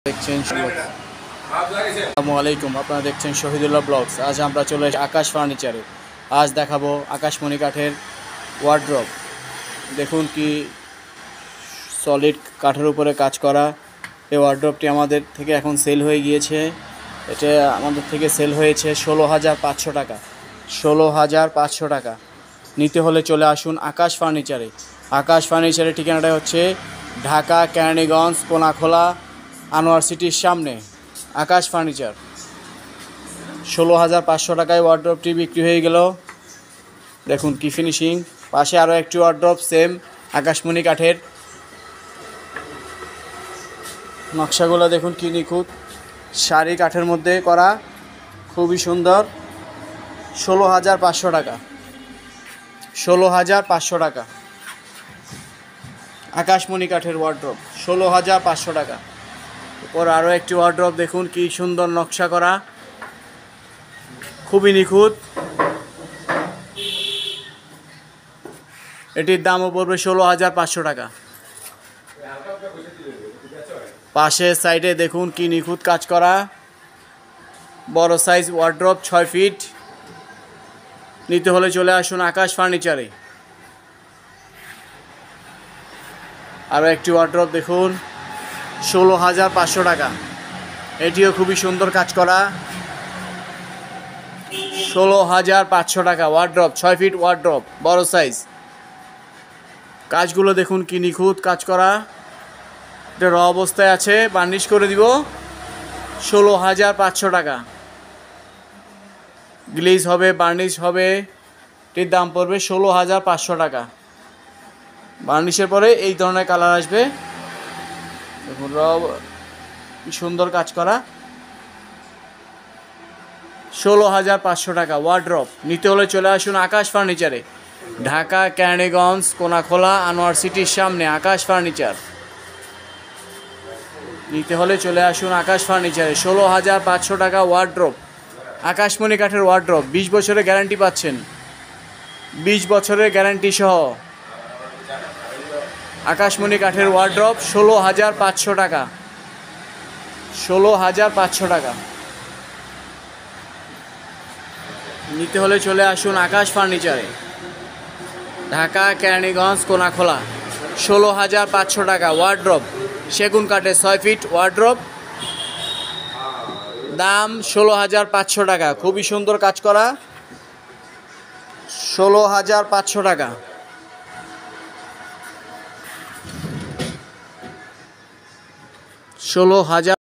দেখছেন আসসালামু আলাইকুম, আপনারা দেখছেন শহীদুল্লাহ ব্লগস। আজ আমরা চলে এসেছি আকাশ ফার্নিচারে। আজ দেখাবো আকাশমণি কাঠের ওয়ার্ড্রপ। দেখুন কি সলিড কাঠের উপরে কাজ করা এই ওয়ার্ড্রপটি আমাদের থেকে এখন সেল হয়ে গিয়েছে। এটা আমাদের থেকে সেল হয়েছে 16,500 টাকা। 16,500 টাকা। নিতে হলে চলে আসুন আকাশ ফার্নিচারে। আকাশ ফার্নিচারের ঠিকানাটা হচ্ছে ঢাকা কেরানীগঞ্জ কোনাখোলা আনোয়ার সিটির সামনে। আকাশ ফার্নিচার। 16,500 টাকায় ওয়ার্ড্রপটি বিক্রি হয়ে গেল। দেখুন কি ফিনিশিং। পাশে আরও একটি ওয়ার্ড্রপ সেম আকাশমণি কাঠের। নকশাগুলো দেখুন কি নিখুঁত, শাড়ি কাঠের মধ্যে করা, খুবই সুন্দর। 16,500 টাকা। 16,500 টাকা আকাশমণি কাঠের ওয়ার্ড্রপ। 16,500 টাকা। এরপর আরও একটি ওয়ার্ড্রপ দেখুন কি সুন্দর নকশা করা, খুবই নিখুঁত। এটির দামও পড়বে 16,500 টাকা। পাশের সাইডে দেখুন কি নিখুঁত কাজ করা, বড় সাইজ ওয়ার্ড্রপ 6 ফিট। নিতে হলে চলে আসুন আকাশ ফার্নিচারে। আরও একটি ওয়ার্ড্রপ দেখুন 16,500 টাকা। এটিও খুবই সুন্দর কাজ করা। 16,500 টাকা ওয়ার্ড্রপ, 6 ফিট ওয়ার্ড্রপ, বড় সাইজ। কাজগুলো দেখুন কি নিখুঁত কাজ করা। এটা র অবস্থায় আছে, বার্নিশ করে দিব। 16,500 টাকা। গ্লেজ হবে, বার্নিশ হবে। এটির দাম পড়বে 16,500 টাকা। বার্নিশের পরে এই ধরনের কালার আসবে। দেখুন র কি সুন্দর কাজ করা। 16,500 টাকা ওয়ার্ড্রপ। নিতে হলে চলে আসুন আকাশ ফার্নিচারে। ঢাকা কেরানীগঞ্জ কোনাখোলা আনোয়ার সিটির সামনে আকাশ ফার্নিচার। নিতে হলে চলে আসুন আকাশ ফার্নিচারে। 16,500 টাকা ওয়ার্ড্রপ, আকাশমণি কাঠের ওয়ার্ড্রপ। 20 বছরের গ্যারান্টি পাচ্ছেন, 20 বছরের গ্যারান্টি সহ আকাশমণি কাঠের ওয়ার্ড্রপ। 16,500 টাকা। 16,500 টাকা। নিতে হলে চলে আসুন আকাশ ফার্নিচারে। ঢাকা কেরানীগঞ্জ কোনাখোলা। 16,500 টাকা ওয়ার্ড্রপ, সেগুন কাঠের 6 ফিট ওয়ার্ড্রপ। দাম 16,500 টাকা। খুবই সুন্দর কাজ করা। 16,500 টাকা। 16,000